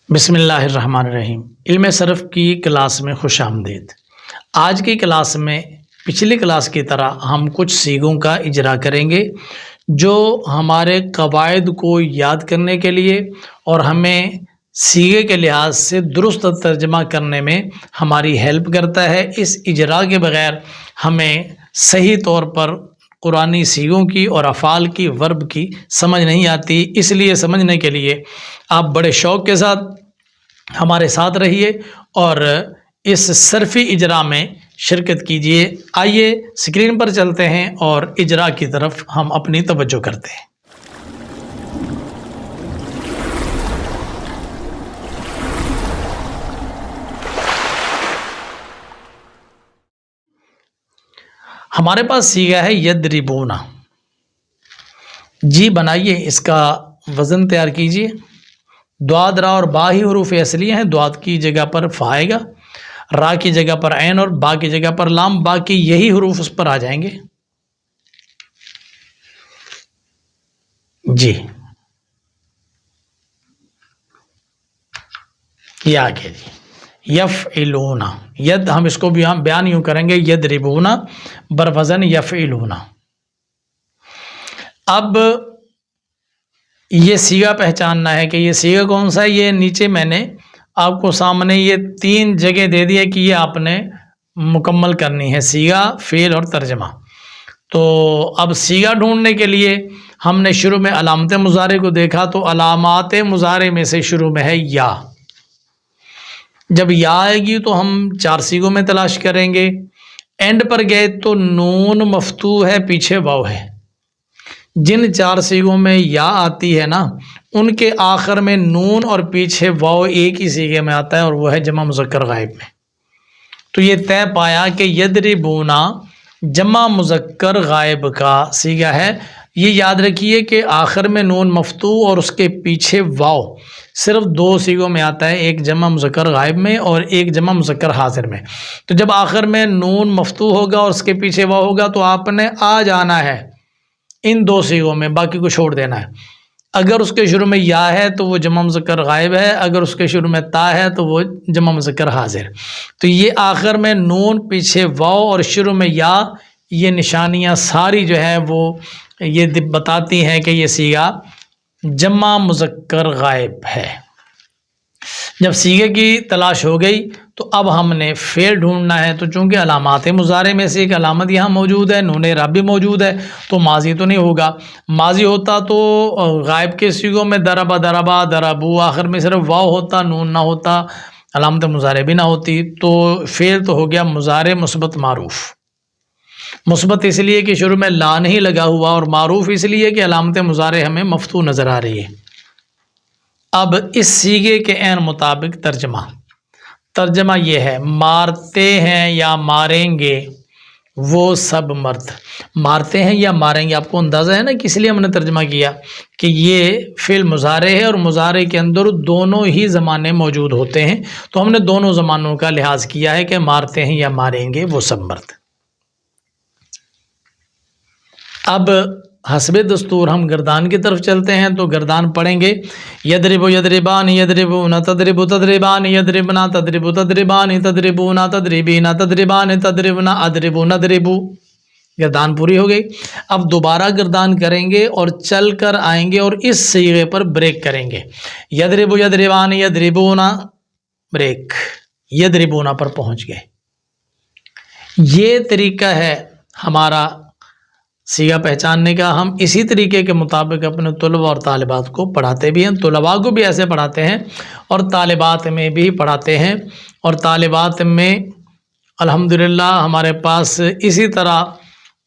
بسم اللہ الرحمن الرحیم۔ علم صرف کی کلاس میں خوش آمدید۔ آج کی کلاس میں پچھلی کلاس کی طرح ہم کچھ سیغوں کا اجرا کریں گے جو ہمارے قواعد کو یاد کرنے کے لیے اور ہمیں سیغے کے لحاظ سے درست ترجمہ کرنے میں ہماری ہیلپ کرتا ہے۔ اس اجرا کے بغیر ہمیں صحیح طور پر قرآنی سیغوں کی اور افعال کی ورب کی سمجھ نہیں آتی، اس لیے سمجھنے کے لیے آپ بڑے شوق کے ساتھ ہمارے ساتھ رہیے اور اس صرفی اجرا میں شرکت کیجیے۔ آئیے اسکرین پر چلتے ہیں اور اجرا کی طرف ہم اپنی توجہ کرتے ہیں۔ ہمارے پاس سیغہ ہے یضربون۔ جی بنائیے، اس کا وزن تیار کیجیے۔ دعاد را اور با ہی حروف اصلی ہیں۔ دعاد کی جگہ پر فا آئے گا، را کی جگہ پر عین اور با کی جگہ پر لام، باقی یہی حروف اس پر آ جائیں گے۔ جی یہ آگے جی یفعلون، ید ہم اس کو بھی ہم بیان یوں کریں گے یضربون بروزن یفعلون۔ اب یہ سیغہ پہچاننا ہے کہ یہ سیغہ کون سا ہے۔ یہ نیچے میں نے آپ کو سامنے یہ تین جگہ دے دی ہے کہ یہ آپ نے مکمل کرنی ہے، سیغہ، فعل اور ترجمہ۔ تو اب سیغہ ڈھونڈنے کے لیے ہم نے شروع میں علامت مضارع کو دیکھا، تو علامات مضارع میں سے شروع میں ہے یا۔ جب یا آئے گی تو ہم چار سیغوں میں تلاش کریں گے۔ اینڈ پر گئے تو نون مفتوح ہے، پیچھے واو ہے۔ جن چار سیغوں میں یا آتی ہے نا، ان کے آخر میں نون اور پیچھے واو ایک ہی سیغے میں آتا ہے اور وہ ہے جمع مذکر غائب میں۔ تو یہ طے پایا کہ یضربون جمع مذکر غائب کا سیغہ ہے۔ یہ یاد رکھیے کہ آخر میں نون مفتوح اور اس کے پیچھے واو صرف دو سیغوں میں آتا ہے، ایک جمع مذکر غائب میں اور ایک جمع مذکر حاضر میں۔ تو جب آخر میں نون مفتوح ہوگا اور اس کے پیچھے واو ہوگا تو آپ نے آ جانا ہے ان دو سیغوں میں، باقی کو چھوڑ دینا ہے۔ اگر اس کے شروع میں یا ہے تو وہ جمع مذکر غائب ہے، اگر اس کے شروع میں تا ہے تو وہ جمع مذکر حاضر۔ تو یہ آخر میں نون، پیچھے واو اور شروع میں یا، یہ نشانیاں ساری جو ہیں وہ یہ بتاتی ہیں کہ یہ سیغہ جمع مذکر غائب ہے۔ جب سیغے کی تلاش ہو گئی تو اب ہم نے فعل ڈھونڈنا ہے۔ تو چونکہ علامات مضارع میں سے ایک علامت یہاں موجود ہے، نون اعراب بھی موجود ہے، تو ماضی تو نہیں ہوگا۔ ماضی ہوتا تو غائب کے سیغوں میں ضربا ضربا ضربو، آخر میں صرف واو ہوتا، نون نہ ہوتا، علامت مضارع بھی نہ ہوتی۔ تو فعل تو ہو گیا مضارع مثبت معروف۔ مثبت اس لیے کہ شروع میں لا نہیں لگا ہوا، اور معروف اس لیے کہ علامت مضارع ہمیں مفتوح نظر آ رہی ہے۔ اب اس سیغے کے عین مطابق ترجمہ یہ ہے، مارتے ہیں یا ماریں گے وہ سب مرد۔ مارتے ہیں یا ماریں گے، آپ کو اندازہ ہے نا کس لیے ہم نے ترجمہ کیا، کہ یہ فعل مضارع ہے اور مضارع کے اندر دونوں ہی زمانے موجود ہوتے ہیں، تو ہم نے دونوں زمانوں کا لحاظ کیا ہے کہ مارتے ہیں یا ماریں گے وہ سب مرد۔ اب حسب دستور ہم گردان کی طرف چلتے ہیں، تو گردان پڑھیں گے یضرب یضربان یضربون تضرب تضربان یضربنا تضرب تضربان تضربون تضربین تضربان تضربنا اضرب نضرب۔ گردان پوری ہو گئی۔ اب دوبارہ گردان کریں گے اور چل کر آئیں گے اور اس صیغے پر بریک کریں گے۔ یضرب یضربان یضربون، بریک، یضربون پر پہنچ گئے۔ یہ طریقہ ہے ہمارا سیغہ پہچاننے کا۔ ہم اسی طریقے کے مطابق اپنے طلباء اور طالبات کو پڑھاتے بھی ہیں، طلباء کو بھی ایسے پڑھاتے ہیں اور طالبات میں بھی پڑھاتے ہیں۔ اور طالبات میں الحمدللہ ہمارے پاس اسی طرح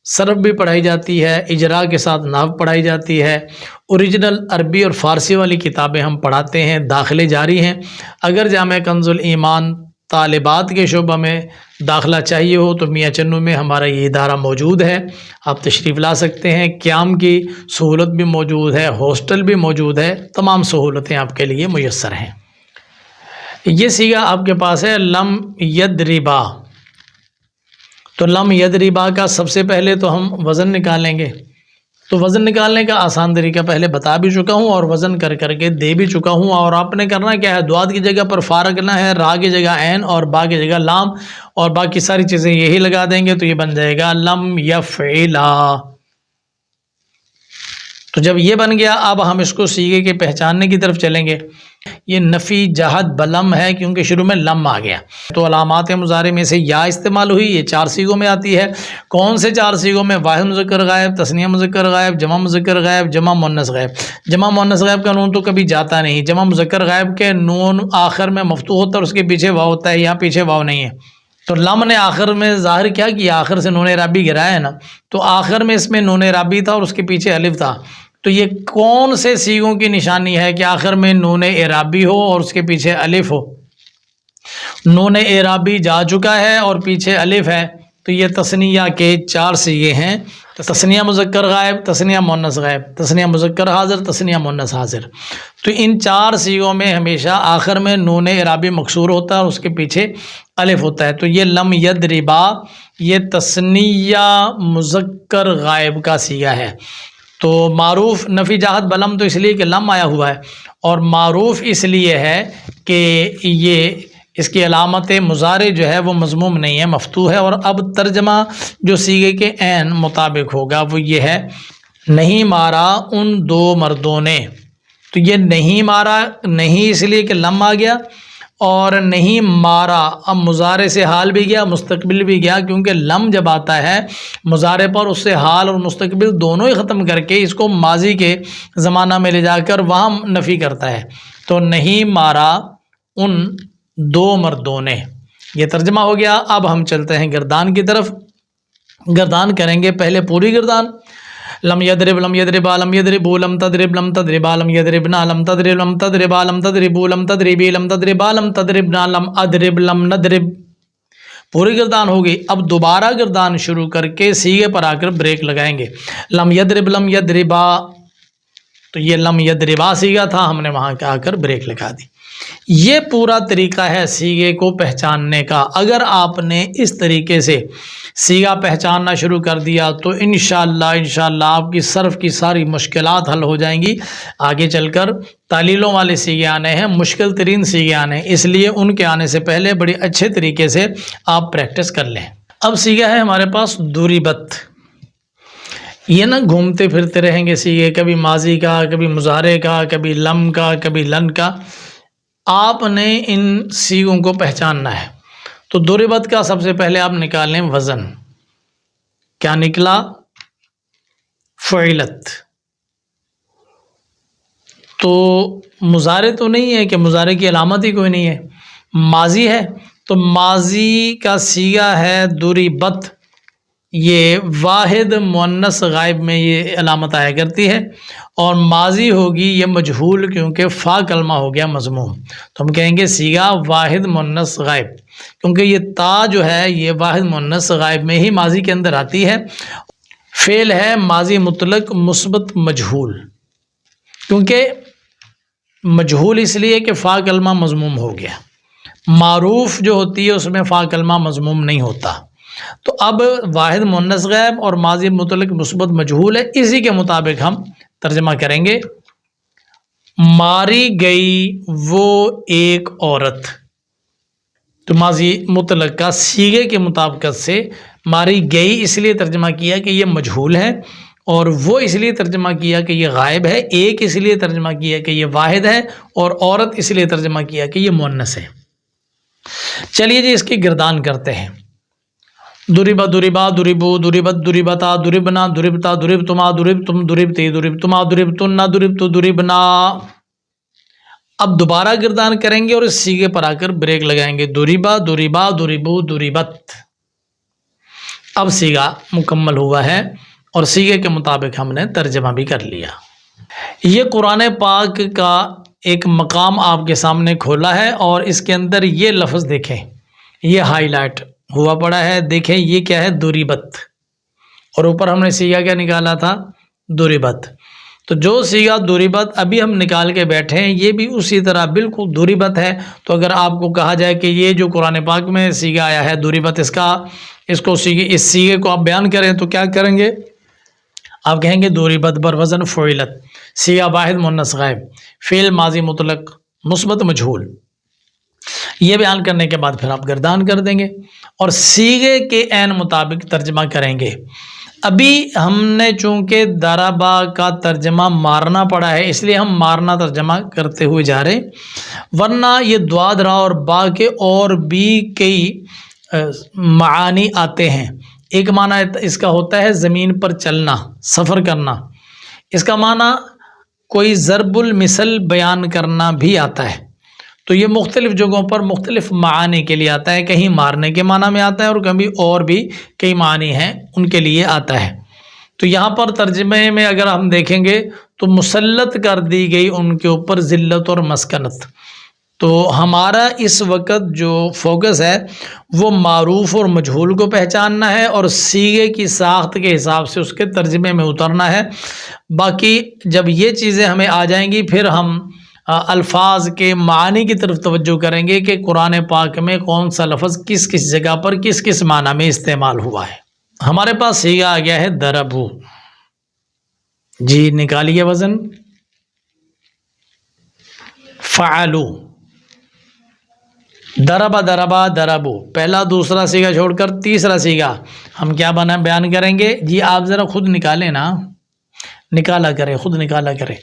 صرف بھی پڑھائی جاتی ہے، اجرا کے ساتھ نحو پڑھائی جاتی ہے، اوریجنل عربی اور فارسی والی کتابیں ہم پڑھاتے ہیں، داخلے جاری ہیں۔ اگر جامعہ کنز الایمان طالبات کے شعبہ میں داخلہ چاہیے ہو تو میاں چنو میں ہمارا یہ ادارہ موجود ہے، آپ تشریف لا سکتے ہیں۔ قیام کی سہولت بھی موجود ہے، ہاسٹل بھی موجود ہے، تمام سہولتیں آپ کے لیے میسر ہیں۔ یہ سیغہ آپ کے پاس ہے لم یضربا، تو لم یضربا کا سب سے پہلے تو ہم وزن نکالیں گے۔ تو وزن نکالنے کا آسان طریقہ پہلے بتا بھی چکا ہوں اور وزن کر کر کے دے بھی چکا ہوں، اور آپ نے کرنا کیا ہے، دعات کی جگہ پر فا رکھنا ہے، را کی جگہ عین اور با کی جگہ لام، اور باقی ساری چیزیں یہی لگا دیں گے تو یہ بن جائے گا لم یفعلا۔ تو جب یہ بن گیا، اب ہم اس کو سیغے کے پہچاننے کی طرف چلیں گے۔ یہ نفی جہد بلم ہے کیونکہ شروع میں لم آ گیا، تو علامات مضارع میں سے یا استعمال ہوئی، یہ 4 صیغوں میں آتی ہے۔ کون سے 4 صیغوں میں؟ واحد مذکر غائب، تثنیہ مذکر غائب، جمع مذکر غائب، جمع مؤنث غائب۔ جمع مؤنث غائب کا نون تو کبھی جاتا نہیں، جمع مذکر غائب کے نون آخر میں مفتوح ہوتا ہے اور اس کے پیچھے واو ہوتا ہے، یہاں پیچھے واو نہیں ہے، تو لم نے آخر میں ظاہر کیا کیا، آخر سے نون اعرابی گرایا ہے نا، تو آخر میں اس میں نون اعرابی تھا اور اس کے پیچھے الف تھا۔ تو یہ کون سے صیغوں کی نشانی ہے کہ آخر میں نون اعرابی ہو اور اس کے پیچھے الف ہو؟ نون اعرابی جا چکا ہے اور پیچھے الف ہے، تو یہ تثنیہ کے 4 صیغے ہیں، تثنیہ مذکر غائب، تثنیہ مؤنث غائب، تثنیہ مذکر حاضر، تثنیہ مؤنث حاضر۔ تو ان 4 صیغوں میں ہمیشہ آخر میں نون اعرابی مکسور ہوتا ہے اور اس کے پیچھے الف ہوتا ہے۔ تو یہ لم یضربا، یہ تثنیہ مذکر غائب کا صیغہ ہے۔ تو معروف نفی جہد بلم تو اس لیے کہ لم آیا ہوا ہے، اور معروف اس لیے ہے کہ یہ اس کی علامت مضارع جو ہے وہ مضموم نہیں ہے، مفتوح ہے۔ اور اب ترجمہ جو صیغے کے عین مطابق ہوگا وہ یہ ہے، نہیں مارا ان 2 مردوں نے۔ تو یہ نہیں مارا، نہیں اس لیے کہ لم آ گیا، اور نہیں مارا اب مضارع سے حال بھی گیا، مستقبل بھی گیا، کیونکہ لم جب آتا ہے مضارع پر اس سے حال اور مستقبل دونوں ہی ختم کر کے اس کو ماضی کے زمانہ میں لے جا کر وہاں نفی کرتا ہے۔ تو نہیں مارا ان 2 مردوں نے، یہ ترجمہ ہو گیا۔ اب ہم چلتے ہیں گردان کی طرف، گردان کریں گے پہلے پوری گردان۔ لم یضرب لم یضربا لم یضربوا لم تضرب لم تضربا لم یضربنا لم تضرب لم تضربا لم تضربوا لم تضربی لم تضربا لم تضربنا لم اضرب لم نضرب، پوری گردان ہوگی۔ اب دوبارہ گردان شروع کر کے صیغے پر آ کر بریک لگائیں گے۔ لم یضرب لم یضربا، تو یہ لم یضربا صیغہ تھا، ہم نے وہاں آ کر بریک لگا دی۔ یہ پورا طریقہ ہے صیغے کو پہچاننے کا۔ اگر آپ نے اس طریقے سے صیغہ پہچاننا شروع کر دیا تو انشاءاللہ آپ کی صرف کی ساری مشکلات حل ہو جائیں گی۔ آگے چل کر تعلیلوں والے صیغے آنے ہیں، مشکل ترین صیغے آنے ہیں، اس لیے ان کے آنے سے پہلے بڑی اچھے طریقے سے آپ پریکٹس کر لیں۔ اب صیغہ ہے ہمارے پاس ضربت۔ یہ نا گھومتے پھرتے رہیں گے صیغے، کبھی ماضی کا، کبھی مضارع کا، کبھی لم کا، کبھی لن کا۔ آپ نے ان صیغوں کو پہچاننا ہے۔ تو ضربت کا سب سے پہلے آپ نکال لیں وزن، کیا نکلا؟ فعلت۔ تو مضارع تو نہیں ہے کہ مضارع کی علامت ہی کوئی نہیں ہے، ماضی ہے، تو ماضی کا صیغہ ہے ضربت۔ یہ واحد مؤنث غائب میں یہ علامت آیا کرتی ہے، اور ماضی ہوگی یہ مجہول کیونکہ فا کلمہ ہو گیا مضموم، تو ہم کہیں گے صیغہ واحد مؤنث غائب، کیونکہ یہ تا جو ہے یہ واحد مؤنث غائب میں ہی ماضی کے اندر آتی ہے۔ فعل ہے ماضی مطلق مثبت مجہول، کیونکہ مجہول اس لیے کہ فا کلمہ مضموم ہو گیا، معروف جو ہوتی ہے اس میں فا کلمہ مضموم نہیں ہوتا۔ تو اب واحد مؤنث غائب اور ماضی مطلق مثبت مجہول ہے، اسی کے مطابق ہم ترجمہ کریں گے۔ ماری گئی وہ ایک عورت، تو ماضی مطلق کا صیغے کے مطابقت سے ماری گئی اس لیے ترجمہ کیا کہ یہ مجہول ہے، اور وہ اس لیے ترجمہ کیا کہ یہ غائب ہے، ایک اس لیے ترجمہ کیا کہ یہ واحد ہے، اور عورت اس لیے ترجمہ کیا کہ یہ مؤنث ہے۔ چلیے جی اس کی گردان کرتے ہیں۔ ضربا ضربا ضربو ضربت ضربتا ضربنا ضربتا ضربتما ضربتم ضربتی ضربتما ضربتن ضربتو ضربنا۔ اب دوبارہ گردان کریں گے اور اس صیغے پر آ کر بریک لگائیں گے، ضربا ضربا ضربو ضربت۔ اب صیغہ مکمل ہوا ہے اور صیغے کے مطابق ہم نے ترجمہ بھی کر لیا۔ یہ قرآن پاک کا ایک مقام آپ کے سامنے کھولا ہے، اور اس کے اندر یہ لفظ دیکھیں، یہ ہائی لائٹ ہوا پڑا ہے، دیکھیں یہ کیا ہے؟ ضربت، اور اوپر ہم نے صیغہ کیا نکالا تھا؟ ضربت۔ تو جو صیغہ ضربت ابھی ہم نکال کے بیٹھے ہیں یہ بھی اسی طرح بالکل ضربت ہے۔ تو اگر آپ کو کہا جائے کہ یہ جو قرآن پاک میں صیغہ آیا ہے ضربت، اس صیغے کو آپ بیان کریں تو کیا کریں گے؟ آپ کہیں گے دوریبت بر وزن فعلت، صیغہ واحد مؤنث غائب، فعل ماضی مطلق مثبت مجہول، یہ بیان کرنے کے بعد پھر آپ گردان کر دیں گے اور صیغے کے عین مطابق ترجمہ کریں گے۔ ابھی ہم نے چونکہ ضربا کا ترجمہ مارنا پڑا ہے اس لیے ہم مارنا ترجمہ کرتے ہوئے جا رہے، ورنہ یہ دعا درا اور با کے اور بھی کئی معانی آتے ہیں۔ ایک معنی اس کا ہوتا ہے زمین پر چلنا، سفر کرنا، اس کا معنی کوئی ضرب المثل بیان کرنا بھی آتا ہے۔ تو یہ مختلف جگہوں پر مختلف معانی کے لیے آتا ہے، کہیں مارنے کے معنی میں آتا ہے اور کبھی اور بھی کئی معانی ہیں ان کے لیے آتا ہے۔ تو یہاں پر ترجمے میں اگر ہم دیکھیں گے تو مسلط کر دی گئی ان کے اوپر ذلت اور مسکنت۔ تو ہمارا اس وقت جو فوکس ہے وہ معروف اور مجہول کو پہچاننا ہے اور صیغے کی ساخت کے حساب سے اس کے ترجمے میں اترنا ہے۔ باقی جب یہ چیزیں ہمیں آ جائیں گی پھر ہم الفاظ کے معانی کی طرف توجہ کریں گے کہ قرآن پاک میں کون سا لفظ کس کس جگہ پر کس کس معنی میں استعمال ہوا ہے۔ ہمارے پاس صیغہ آ گیا ہے ضربو، جی نکالیے وزن، فعلو، ضربا ضربا ضربو، پہلا دوسرا صیغہ چھوڑ کر تیسرا صیغہ ہم کیا بیان کریں گے؟ جی آپ ذرا خود نکالیں نا، نکالا کریں، خود نکالا کریں۔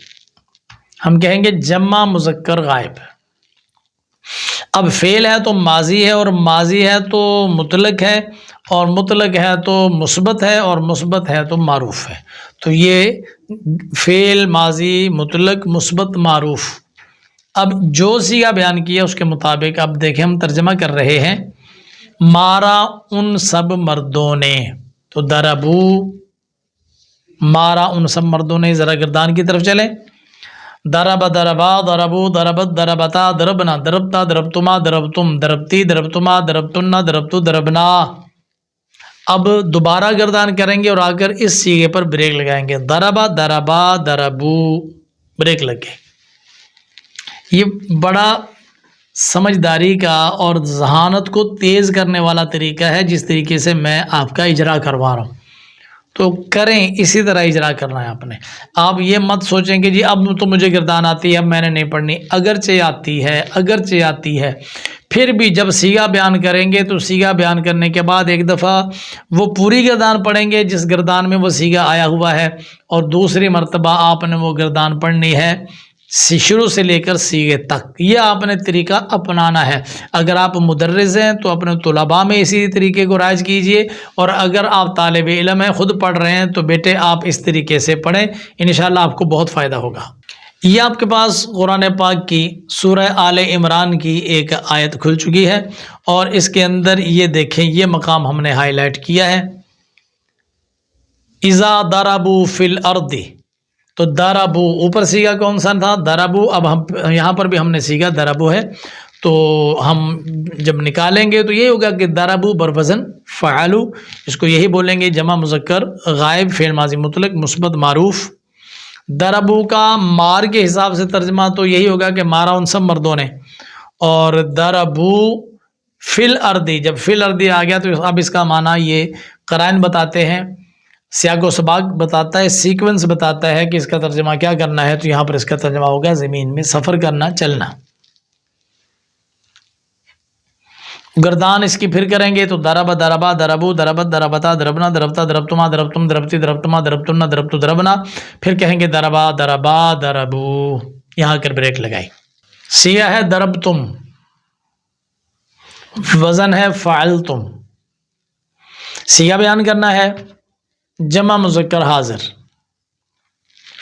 ہم کہیں گے جمع مذکر غائب۔ اب فعل ہے تو ماضی ہے اور ماضی ہے تو مطلق ہے اور مطلق ہے تو مثبت ہے اور مثبت ہے تو معروف ہے۔ تو یہ فعل ماضی مطلق مثبت معروف۔ اب جو صیغہ بیان کیا اس کے مطابق اب دیکھیں ہم ترجمہ کر رہے ہیں، مارا ان سب مردوں نے، تو ضربو، مارا ان سب مردوں نے، ذرا گردان کی طرف چلیں، ضرب ضربا ضربو ضربت ضربتا ضربنا ضربتا ضربتما ضربتم ضربتی ضربتما ضربتن ضربتو ضربنا۔ اب دوبارہ گردان کریں گے اور آ کر اس صیغے پر بریک لگائیں گے، ضربا ضربا ضربو، بریک لگ گئے۔ یہ بڑا سمجھداری کا اور ذہانت کو تیز کرنے والا طریقہ ہے جس طریقے سے میں آپ کا اجرا کروا رہا ہوں، تو کریں اسی طرح اجرا کرنا ہے آپ نے۔ آپ یہ مت سوچیں کہ جی اب تو مجھے گردان آتی ہے اب میں نے نہیں پڑھنی، اگرچہ آتی ہے، اگرچہ آتی ہے، پھر بھی جب صیغہ بیان کریں گے تو صیغہ بیان کرنے کے بعد ایک دفعہ وہ پوری گردان پڑھیں گے جس گردان میں وہ صیغہ آیا ہوا ہے، اور دوسری مرتبہ آپ نے وہ گردان پڑھنی ہے شروع سے لے کر صیغے تک۔ یہ آپ نے طریقہ اپنانا ہے۔ اگر آپ مدرس ہیں تو اپنے طلباء میں اسی طریقے کو رائج کیجئے، اور اگر آپ طالب علم ہیں خود پڑھ رہے ہیں تو بیٹے آپ اس طریقے سے پڑھیں، انشاءاللہ آپ کو بہت فائدہ ہوگا۔ یہ آپ کے پاس قرآن پاک کی سورہ آل عمران کی ایک آیت کھل چکی ہے، اور اس کے اندر یہ دیکھیں یہ مقام ہم نے ہائی لائٹ کیا ہے، اذا ضربوا فی الارض، تو ضربو اوپر صیغہ کون سا تھا؟ ضربو۔ اب ہم یہاں پر بھی ہم نے صیغہ ضربو ہے، تو ہم جب نکالیں گے تو یہ ہوگا کہ ضربو بر وزن فعلو، اس کو یہی بولیں گے جمع مذکر غائب فعل ماضی مطلق مثبت معروف۔ ضربو کا مار کے حساب سے ترجمہ تو یہی ہوگا کہ مارا ان سب مردوں نے، اور ضربو فی الارض، جب فی الارض آ گیا تو اب اس کا معنی یہ قرائن بتاتے ہیں، سیاق و سباق بتاتا ہے، سیکوینس بتاتا ہے کہ اس کا ترجمہ کیا کرنا ہے، تو یہاں پر اس کا ترجمہ ہوگا زمین میں سفر کرنا، چلنا۔ گردان اس کی پھر کریں گے تو ضرب ضربا ضربو ضربت ضربتا ضربنا ضربتا ضربتما ضربتم ضربتی ضربتما ضربتن ضربتو ضربنا، پھر کہیں گے ضربا ضربا ضربو، یہاں کر بریک لگائی۔ صیغہ ہے ضربتم، وزن ہے فعلتم، صیغہ بیان کرنا ہے جمع مذکر حاضر،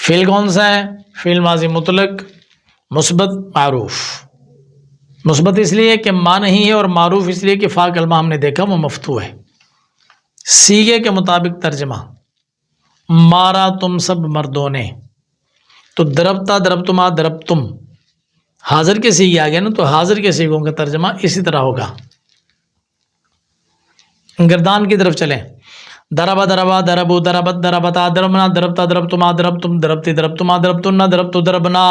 فعل کون سا ہے؟ فعل ماضی مطلق مثبت معروف۔ مثبت اس لیے کہ ماں نہیں ہے، اور معروف اس لیے کہ فا کلمہ ہم نے دیکھا وہ مفتوح ہے۔ صیغے کے مطابق ترجمہ، مارا تم سب مردوں نے، تو ضربتا ضربتما ضربتم، حاضر کے صیغے آ گئے نا، تو حاضر کے صیغوں کا ترجمہ اسی طرح ہوگا۔ گردان کی طرف چلیں، ضربا ضربا ضربو ضربت ضربتا ضربنا ضربتا ضربتما ضربتم ضربتی ضربتما ضربتن ضربتو ضربنا۔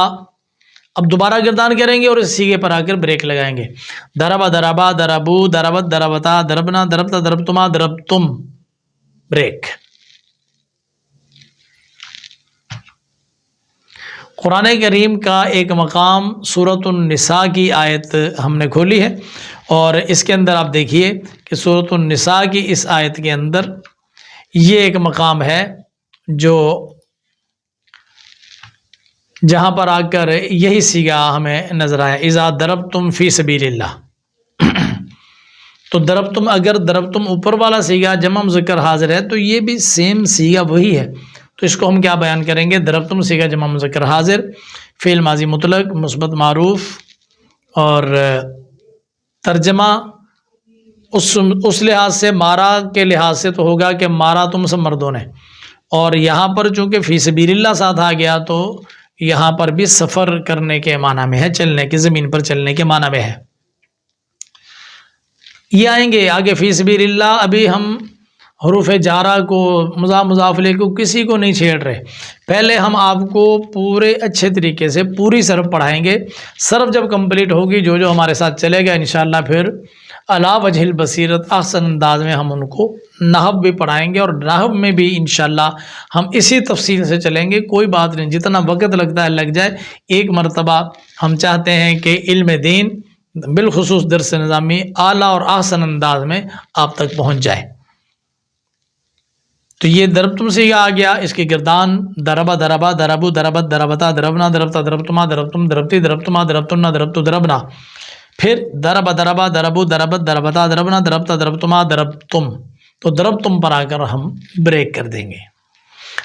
اب دوبارہ گردان کریں گے اور اس صیغے پر آ کر بریک لگائیں گے، ضربا ضربا ضربو ضربت ضربتا ضربنا ضربتا ضربتما ضربتم، بریک۔ قرآن کریم کا ایک مقام سورۃ النساء کی آیت ہم نے کھولی ہے، اور اس کے اندر آپ دیکھیے کہ سورۃ النساء کی اس آیت کے اندر یہ ایک مقام ہے جو جہاں پر آ کر یہی صیغہ ہمیں نظر آیا، اذا ضربتم فی سبیل اللہ۔ تو ضربتم، اگر ضربتم اوپر والا صیغہ جمع مذکر حاضر ہے تو یہ بھی سیم صیغہ وہی ہے، تو اس کو ہم کیا بیان کریں گے؟ ضربتم صیغہ جمع مذکر حاضر، فعل ماضی مطلق مثبت معروف، اور ترجمہ اس لحاظ سے مارا کے لحاظ سے تو ہوگا کہ مارا تم سب مردوں نے، اور یہاں پر چونکہ فی سبیل اللہ ساتھ آ گیا تو یہاں پر بھی سفر کرنے کے معنی میں ہے، چلنے کی، زمین پر چلنے کے معنی میں ہے۔ یہ آئیں گے آگے فی سبیل اللہ۔ ابھی ہم حروف جارہ کو، مضاف الیہ کو، کسی کو نہیں چھیڑ رہے، پہلے ہم آپ کو پورے اچھے طریقے سے پوری صرف پڑھائیں گے۔ صرف جب کمپلیٹ ہوگی، جو جو ہمارے ساتھ چلے گا انشاءاللہ، پھر علی وجہ البصیرت احسن انداز میں ہم ان کو نحو بھی پڑھائیں گے، اور نحو میں بھی انشاءاللہ ہم اسی تفصیل سے چلیں گے۔ کوئی بات نہیں، جتنا وقت لگتا ہے لگ جائے، ایک مرتبہ ہم چاہتے ہیں کہ علم دین بالخصوص درس نظامی اعلیٰ اور احسن انداز میں آپ تک پہنچ جائے۔ تو یہ ضربتم سے آ گیا، اس کی گردان ضربا ضربا، ضربو ضربت، ضربتا ضربنا، ضربتا ضربتما، ضربتم ضربتی، ضربتما ضربتن، ضربتو ضربنا، پھر ضربا ضربا، ضربو ضربت، ضربتا ضربنا، ضربتا ضربتما، ضربتم۔ تو ضربتم پر آ کر ہم بریک کر دیں گے۔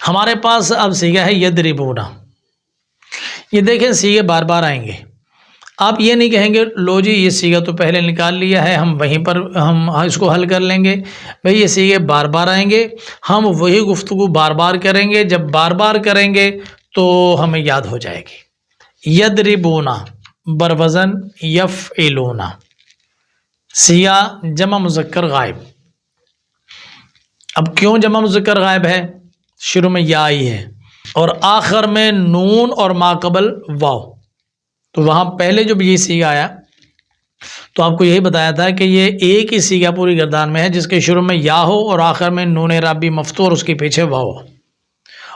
ہمارے پاس اب صیغہ ہے یضربون۔ یہ دیکھیں صیغے بار بار آئیں گے، آپ یہ نہیں کہیں گے لو جی یہ صیغہ تو پہلے نکال لیا ہے، ہم وہیں پر ہم اس کو حل کر لیں گے۔ بھئی یہ صیغے بار بار آئیں گے، ہم وہی گفتگو بار بار کریں گے، جب بار بار کریں گے تو ہمیں یاد ہو جائے گی۔ یضربون بروزن یفعلون، صیغہ جمع مذکر غائب۔ اب کیوں جمع مذکر غائب ہے؟ شروع میں یا آئی ہے اور آخر میں نون اور ما قبل واو، تو وہاں پہلے جو بھی یہ صیغہ آیا تو آپ کو یہی بتایا تھا کہ یہ ایک ہی صیغہ پوری گردان میں ہے جس کے شروع میں یا ہو اور آخر میں نون رابی مفتوح اور اس کے پیچھے واو،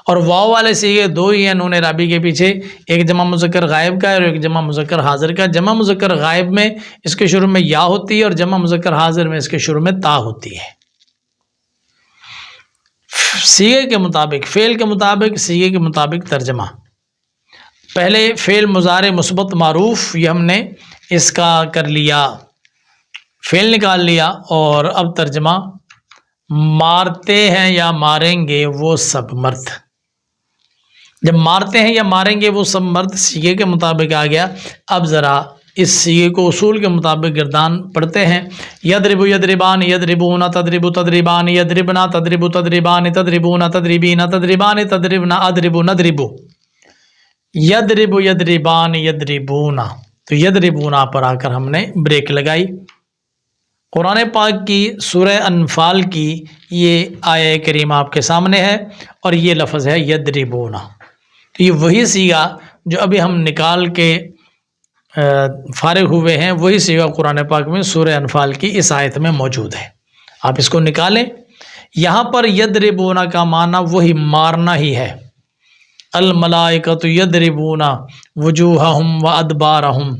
اور واو والے صیغے دو ہی ہیں نون رابی کے پیچھے، ایک جمع مذکر غائب کا ہے اور ایک جمع مذکر حاضر کا۔ جمع مذکر غائب میں اس کے شروع میں یا ہوتی ہے اور جمع مذکر حاضر میں اس کے شروع میں تا ہوتی ہے۔ صیغے کے مطابق، فعل کے مطابق، صیغے کے مطابق ترجمہ۔ پہلے فعل مضارع مثبت معروف، یہ ہم نے اس کا کر لیا، فعل نکال لیا، اور اب ترجمہ مارتے ہیں یا ماریں گے وہ سب مرد۔ جب مارتے ہیں یا ماریں گے وہ سب مرد صیغے کے مطابق آ گیا، اب ذرا اس صیغے کو اصول کے مطابق گردان پڑھتے ہیں۔ یضرب یضربان، یضربون، تضرب تضربان، یضربنا تضرب تضربان، تضربون تضربین، تضربان تضربنا، اضرب نضرب، یضرب یضربان یضربون۔ تو یضربون پر آ کر ہم نے بریک لگائی۔ قرآن پاک کی سورہ انفال کی یہ آیہ کریمہ آپ کے سامنے ہے اور یہ لفظ ہے یضربون۔ تو یہ وہی صیغہ جو ابھی ہم نکال کے فارغ ہوئے ہیں، وہی صیغہ قرآن پاک میں سورہ انفال کی اس آیت میں موجود ہے۔ آپ اس کو نکالیں، یہاں پر یضربون کا معنی وہی مارنا ہی ہے۔ الملائکۃ یضربون وجوہہم وادبارہم،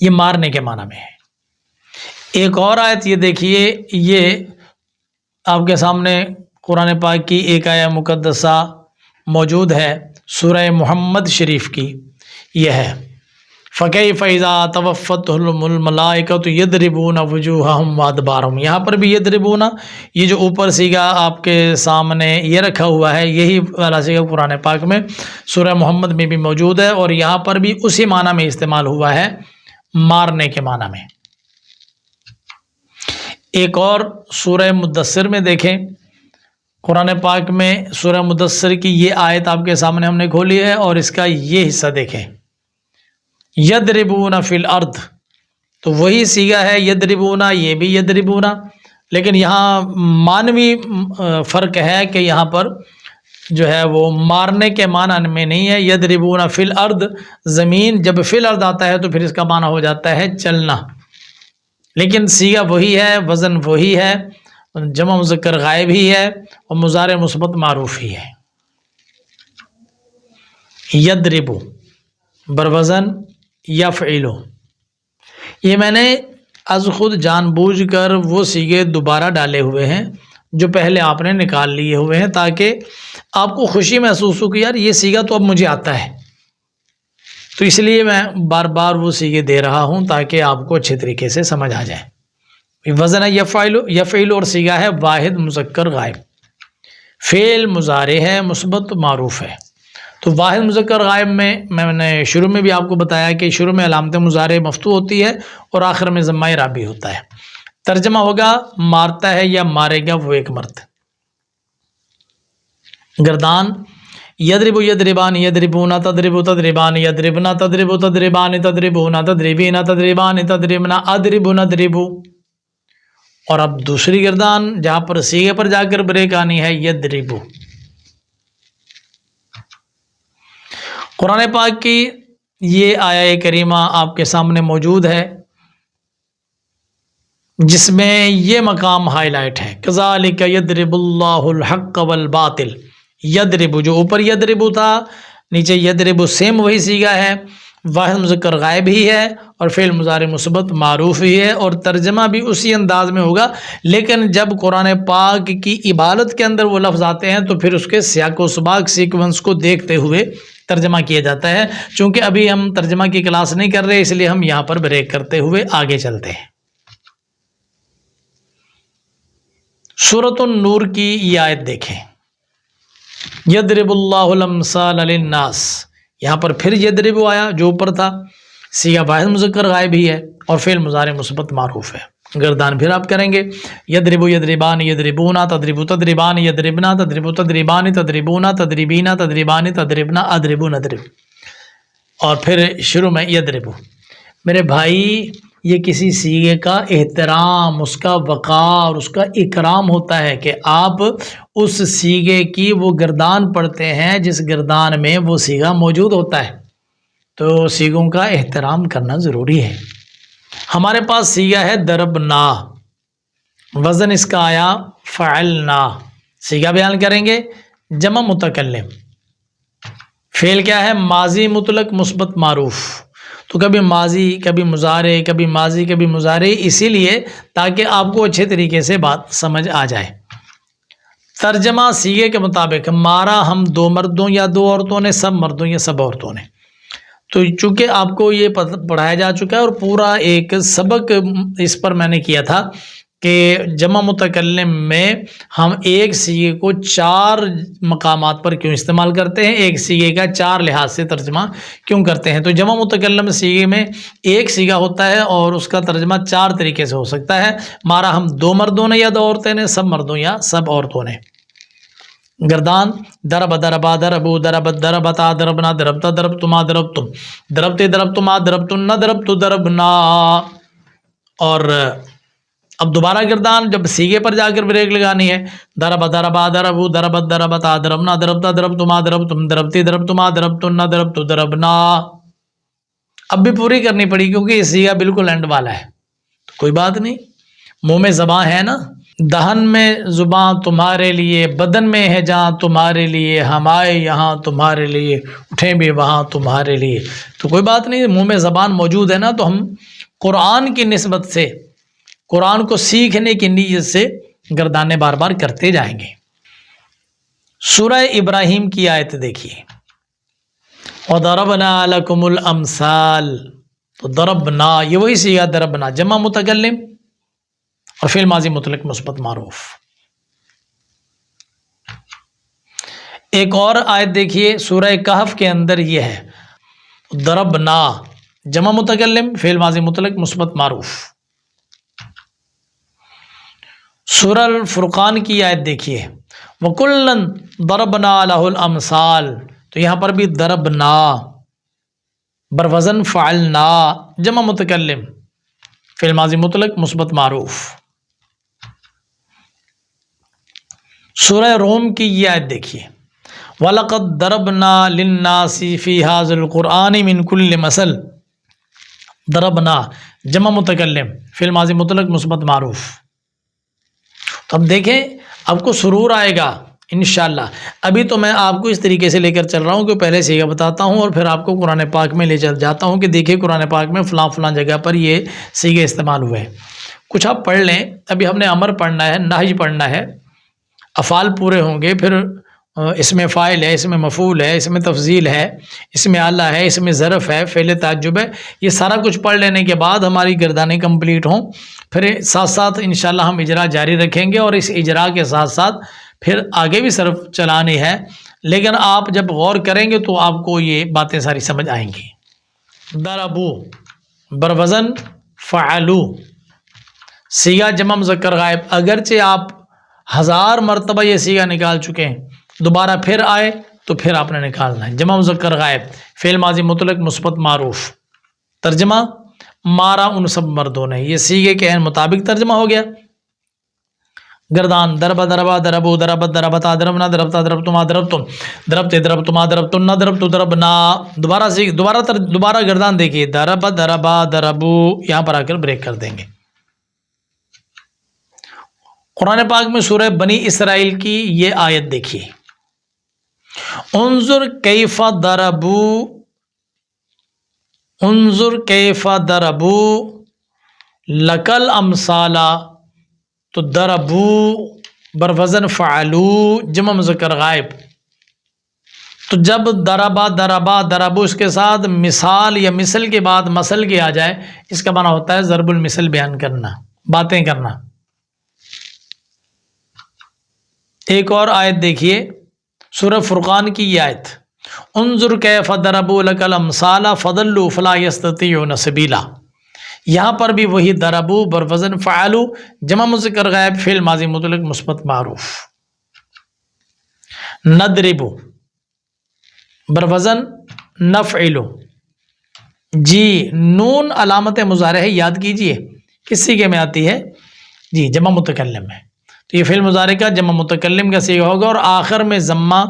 یہ مارنے کے معنی میں ہے۔ ایک اور آیت یہ دیکھیے، یہ آپ کے سامنے قرآن پاک کی ایک آیہ مقدسہ موجود ہے سورہ محمد شریف کی، یہ ہے فَكَيْفَ إِذَا تَوَفَّتْهُمُ الْمَلَائِكَةُ يَضْرِبُونَ وُجُوهَهُمْ وَأَدْبَارَهُمْ۔ یہاں پر بھی یضربون، یہ جو اوپر صیغہ آپ کے سامنے یہ رکھا ہوا ہے، یہی والا صیغہ قرآن پاک میں سورہ محمد میں بھی موجود ہے، اور یہاں پر بھی اسی معنی میں استعمال ہوا ہے، مارنے کے معنی میں۔ ایک اور سورہ مدثر میں دیکھیں، قرآن پاک میں سورہ مدثر کی یہ آیت آپ کے سامنے ہم نے کھولی ہے، اور اس کا یہ حصہ دیکھیں، یضربون فی الارض، تو وہی صیغہ ہے یضربون، یہ بھی یضربون، لیکن یہاں معنوی فرق ہے کہ یہاں پر جو ہے وہ مارنے کے معنی میں نہیں ہے۔ یضربون فی الارض، زمین، جب فی الارض آتا ہے تو پھر اس کا معنی ہو جاتا ہے چلنا، لیکن صیغہ وہی ہے، وزن وہی ہے، جمع مذکر غائب ہی ہے اور مضارع مثبت معروف ہی ہے۔ یضرب بروزن یفعلو، یہ میں نے از خود جان بوجھ کر وہ سیغے دوبارہ ڈالے ہوئے ہیں جو پہلے آپ نے نکال لیے ہوئے ہیں، تاکہ آپ کو خوشی محسوس ہو کہ یار یہ سیغہ تو اب مجھے آتا ہے، تو اس لیے میں بار بار وہ سیغے دے رہا ہوں تاکہ آپ کو اچھے طریقے سے سمجھ آ جائے۔ وزن ہے یفعل اور سیغہ ہے واحد مذکر غائب، فعل مضارع ہے مثبت معروف ہے۔ تو واحد مذکر غائب میں نے شروع میں بھی آپ کو بتایا کہ شروع میں علامت مضارع مفتوح ہوتی ہے اور آخر میں ضمہ رابی ہوتا ہے۔ ترجمہ ہوگا مارتا ہے یا مارے گا وہ ایک مرد۔ گردان یضرب یضربان یضربون تضرب تضربان یضربنا تضرب تضربان تضربون تضربین تضربان تضربنا اضرب نضرب۔ اور اب دوسری گردان جہاں پر سیغے پر جا کر بریک آنی ہے، یضرب۔ قرآن پاک کی یہ آیہ کریمہ آپ کے سامنے موجود ہے جس میں یہ مقام ہائی لائٹ ہے، کذالک یضرب اللہ الحق والباطل۔ یضرب جو اوپر یضرب تھا، نیچے یضرب سیم وہی سیغہ ہے، واحد مذکر غائب ہی ہے اور فعل مضارع مثبت معروف ہی ہے، اور ترجمہ بھی اسی انداز میں ہوگا، لیکن جب قرآن پاک کی عبارت کے اندر وہ لفظ آتے ہیں تو پھر اس کے سیاق و سباق سیکوینس کو دیکھتے ہوئے ترجمہ کیا جاتا ہے۔ چونکہ ابھی ہم ترجمہ کی کلاس نہیں کر رہے، اس لیے ہم یہاں پر بریک کرتے ہوئے آگے چلتے ہیں۔ سورۃ النور کی یہ آیت دیکھیں، یضرب اللہ الامثال للناس، یہاں پر پھر یضرب آیا جو اوپر تھا، سیغہ واحد مذکر غائب ہی ہے اور فعل مضارع مثبت معروف ہے۔ گردان پھر آپ کریں گے، یضرب یضربان یضربونا تضرب تضربان یضربنا تضرب تضربان تضربونا تضربینا تضربان تضربنا اضرب نضرب، اور پھر شروع میں یضرب۔ میرے بھائی یہ کسی سیغے کا احترام، اس کا وقار، اس کا اکرام ہوتا ہے کہ آپ اس سیغے کی وہ گردان پڑھتے ہیں جس گردان میں وہ سیغہ موجود ہوتا ہے، تو سیغوں کا احترام کرنا ضروری ہے۔ ہمارے پاس سیغہ ہے ضربنا، وزن اس کا آیا فعلنا، سیغہ بیان کریں گے جمع متکلم، فعل کیا ہے ماضی مطلق مثبت معروف، تو کبھی ماضی کبھی مضارع کبھی ماضی کبھی مضارع، اسی لیے تاکہ آپ کو اچھے طریقے سے بات سمجھ آ جائے۔ ترجمہ سیغے کے مطابق، مارا ہم دو مردوں یا دو عورتوں نے، سب مردوں یا سب عورتوں نے۔ تو چونکہ آپ کو یہ پڑھایا جا چکا ہے اور پورا ایک سبق اس پر میں نے کیا تھا کہ جمع متکلم میں ہم ایک سیغے کو چار مقامات پر کیوں استعمال کرتے ہیں، ایک سیغے کا چار لحاظ سے ترجمہ کیوں کرتے ہیں۔ تو جمع متکلم سیغے میں ایک سیغہ ہوتا ہے اور اس کا ترجمہ چار طریقے سے ہو سکتا ہے، مارا ہم دو مردوں نے یا دو عورتیں نے، سب مردوں یا سب عورتوں نے۔ گردان ضرب ضربا ضربو ضربت ضربتا ضربنا ضربتا ضربتما ضربتم ضربتے ضربتما ضربتن ضربت ضربنا۔ اور اب دوبارہ گردان جب سیغے پر جا کر بریک لگانی ہے، ضرب ضربا ضربو ضربت ضربتا ضربنا ضربتا ضربتما ضربتم ضربتے ضربتما ضربتن ضربت ضربنا۔ اب بھی پوری کرنی پڑی کیونکہ یہ سیغہ بالکل اینڈ والا ہے، تو کوئی بات نہیں، منہ میں زباں ہے نا، دہن میں زباں تمہارے لیے، بدن میں ہے جہاں تمہارے لیے، ہم آئے یہاں تمہارے لیے، اٹھیں بھی وہاں تمہارے لیے، تو کوئی بات نہیں، منہ میں زبان موجود ہے نا، تو ہم قرآن کی نسبت سے، قرآن کو سیکھنے کی نیت سے گردانے بار بار کرتے جائیں گے۔ سورہ ابراہیم کی آیت دیکھیے، وَضَرَبْنَا لَكُمُ الْأَمْثَالَ، تو ضربنا یہ وہی سیغہ ضربنا، جمع متکلم اور فعل ماضی مطلق مثبت معروف۔ ایک اور آیت دیکھیے سورہ کہف کے اندر، یہ ہے ضربنا جمع متکلم فعل ماضی مطلق مثبت معروف۔ سورہ الفرقان کی آیت دیکھیے، وَكُلًّا ضَرَبْنَا لَهُ الْأَمْثَالَ، تو یہاں پر بھی ضربنا بروزن فعلنا جمع متکلم فعل ماضی مطلق مثبت معروف۔ سورہ روم کی یہ آیت دیکھیے، وَلَقَدْ ضَرَبْنَا لِلنَّاسِ فِي هَذَا الْقُرْآنِ مِنْ كُلِّ مَثَلٍ، ضربنا جمع متکلم فعل ماضی مطلق مثبت معروف۔ تو اب دیکھیں آپ کو سرور آئے گا انشاءاللہ ابھی تو میں آپ کو اس طریقے سے لے کر چل رہا ہوں کہ پہلے سیگا بتاتا ہوں اور پھر آپ کو قرآن پاک میں لے چل جاتا ہوں کہ دیکھیے قرآن پاک میں فلاں فلاں جگہ پر یہ سیگے استعمال ہوئے ہیں. کچھ آپ پڑھ لیں. ابھی ہم نے امر پڑھنا ہے، نہی پڑھنا ہے، افعال پورے ہوں گے، پھر اس میں فاعل ہے، اس میں مفعول ہے، اس میں تفضیل ہے، اس میں اعلیٰ ہے، اس میں ظرف ہے، فعل تعجب ہے. یہ سارا کچھ پڑھ لینے کے بعد ہماری گردانیں کمپلیٹ ہوں، پھر ساتھ ساتھ انشاءاللہ ہم اجرا جاری رکھیں گے اور اس اجرا کے ساتھ ساتھ پھر آگے بھی صرف چلانی ہے. لیکن آپ جب غور کریں گے تو آپ کو یہ باتیں ساری سمجھ آئیں گی. ضربو بروزن فعلو، سیغہ جمع مذکر غائب. اگرچہ آپ 1000 مرتبہ یہ سیغہ نکال چکے ہیں، دوبارہ پھر آئے تو پھر آپ نے نکالنا ہے. جمع مذکر غائب، فعل ماضی مطلق مثبت معروف. ترجمہ مارا ان سب مردوں نے، یہ سیغے کے عین مطابق ترجمہ ہو گیا. گردان دربا دربا دربو دربت دربتا دربنا دربتا دربتما دربتم دربتے دربتما دربتن دربتو دربنا. دوبارہ گردان دیکھیے، دربا دربا دربو، یہاں پر آ کر بریک کر دیں گے. قرآن پاک میں سورہ بنی اسرائیل کی یہ آیت دیکھیے، انظر کیف ضربو، انظر کیف ضربو لکل امثالا. تو ضربو بروزن فعلو جمع مذکر غائب. تو جب دربا دربا دربو اس کے ساتھ مثال یا مثل کے بعد مثل کے آ جائے، اس کا معنی ہوتا ہے ضرب المثل بیان کرنا، باتیں کرنا. ایک اور آیت دیکھیے، سورہ فرقان کی یہ آیت، انظر کیف ضربوا لک الامثال فضلوا فلا یستطیعون سبیلا. یہاں پر بھی وہی ضربوا بروزن فعلوا جمع مذکر غائب، فعل ماضی مطلق مثبت معروف. نضرب بروزن نفعل. جی نون علامت مضارع ہے، یاد کیجئے کس صیغے میں آتی ہے؟ جی جمع متکلم میں. تو یہ فعل مضارع کا جمع متکلم کا صیغہ ہوگا اور آخر میں ضمہ،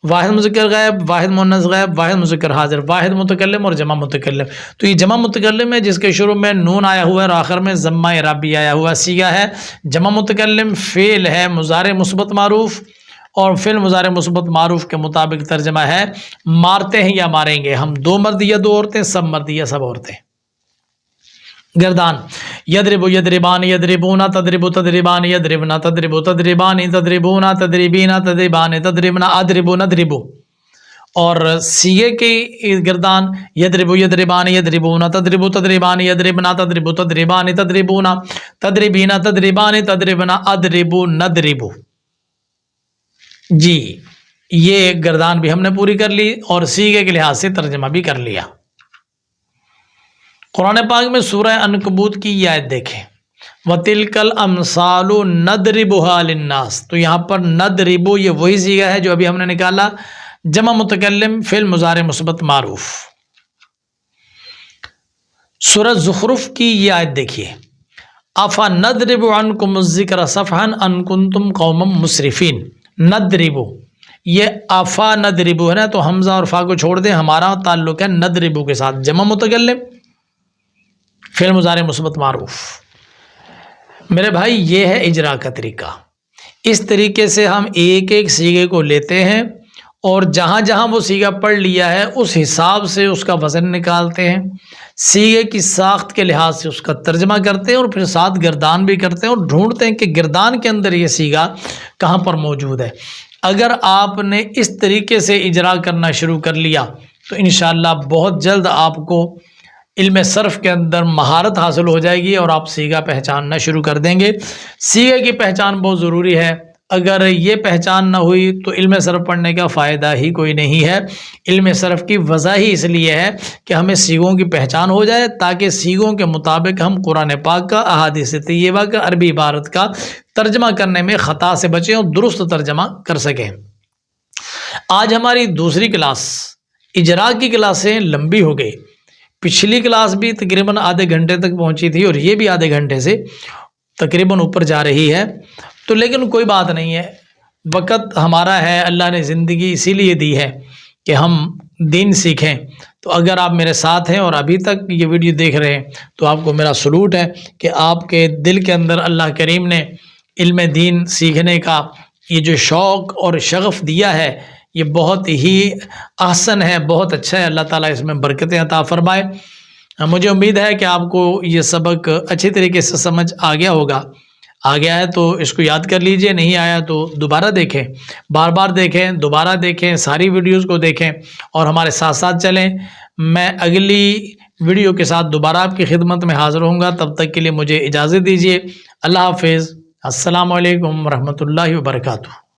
واحد مذکر غائب، واحد مؤنث غائب، واحد مذکر حاضر، واحد متکلم اور جمع متکلم. تو یہ جمع متکلم ہے جس کے شروع میں نون آیا ہوا ہے اور آخر میں ضمہ اعرابی آیا ہوا. صیغہ ہے جمع متکلم، فعل ہے مضارع مثبت معروف، اور فعل مضارع مثبت معروف کے مطابق ترجمہ ہے مارتے ہیں یا ماریں گے ہم، 2 مرد یا 2 عورتیں، سب مرد یا سب عورتیں. گردان یضرب یضربان یضربون تضرب تضربان یضربنا تضرب تضربان تضربون تضربین تضربان تضربنا اضرب نضرب. اور سیغے کی گردان یضرب یضربان یضربون تضرب تضربان یضربنا تضرب تضربان تضربون تضربین تضربان تضربنا اضرب نضرب. جی یہ گردان بھی ہم نے پوری کر لی اور سیغے کے لحاظ سے ترجمہ بھی کر لیا. قرآن پاک میں سورہ عنکبوت کی یہ آیت دیکھیں، وَتِلْكَ الْأَمْثَالُ نَضْرِبُهَا لِلنَّاسِ. تو یہاں پر نَضْرِبُ یہ وہی صیغہ ہے جو ابھی ہم نے نکالا، جمع متکلم، فعل مضارع مثبت معروف. سورہ زخرف کی یہ آیت دیکھیے، أَفَنَضْرِبُ عَنْكُمُ الذِّكْرَ صَفْحًا أَن كُنتُمْ قَوْمًا مُسْرِفِينَ. نَضْرِبُ یہ افا نضربو ہے نا، تو حمزہ اور فا کو چھوڑ دیں، ہمارا تعلق ہے نضربو کے ساتھ. جمع متکلم، فعل مضارع مثبت معروف. میرے بھائی یہ ہے اجرا کا طریقہ. اس طریقے سے ہم ایک ایک صیغے کو لیتے ہیں اور جہاں جہاں وہ صیغہ پڑھ لیا ہے اس حساب سے اس کا وزن نکالتے ہیں، صیغے کی ساخت کے لحاظ سے اس کا ترجمہ کرتے ہیں اور پھر ساتھ گردان بھی کرتے ہیں اور ڈھونڈتے ہیں کہ گردان کے اندر یہ صیغہ کہاں پر موجود ہے. اگر آپ نے اس طریقے سے اجرا کرنا شروع کر لیا تو انشاءاللہ بہت جلد آپ کو علم صرف کے اندر مہارت حاصل ہو جائے گی اور آپ صیغہ پہچاننا شروع کر دیں گے. صیغے کی پہچان بہت ضروری ہے. اگر یہ پہچان نہ ہوئی تو علم صرف پڑھنے کا فائدہ ہی کوئی نہیں ہے. علم صرف کی وجہ ہی اس لیے ہے کہ ہمیں صیغوں کی پہچان ہو جائے تاکہ صیغوں کے مطابق ہم قرآن پاک کا، احادیث طیبہ کا، عربی عبارت کا ترجمہ کرنے میں خطا سے بچیں اور درست ترجمہ کر سکیں. آج ہماری دوسری کلاس، اجرا کی کلاسیں لمبی ہو گئی. پچھلی کلاس بھی تقریباً آدھے گھنٹے تک پہنچی تھی اور یہ بھی آدھے گھنٹے سے تقریباً اوپر جا رہی ہے. تو لیکن کوئی بات نہیں ہے، وقت ہمارا ہے، اللہ نے زندگی اسی لیے دی ہے کہ ہم دین سیکھیں. تو اگر آپ میرے ساتھ ہیں اور ابھی تک یہ ویڈیو دیکھ رہے ہیں تو آپ کو میرا سلوٹ ہے کہ آپ کے دل کے اندر اللہ کریم نے علم دین سیکھنے کا یہ جو شوق اور شغف دیا ہے یہ بہت ہی احسن ہے، بہت اچھا ہے۔ اللہ تعالیٰ اس میں برکتیں عطا فرمائے۔ مجھے امید ہے کہ آپ کو یہ سبق اچھے طریقے سے سمجھ آ گیا ہوگا۔ آ گیا ہے تو اس کو یاد کر لیجئے، نہیں آیا تو دوبارہ دیکھیں، بار بار دیکھیں، دوبارہ دیکھیں، ساری ویڈیوز کو دیکھیں اور ہمارے ساتھ ساتھ چلیں۔ میں اگلی ویڈیو کے ساتھ دوبارہ آپ کی خدمت میں حاضر ہوں گا، تب تک کے لیے مجھے اجازت دیجیے۔ اللہ حافظ۔ السلام علیکم ورحمۃ اللہ وبرکاتہ۔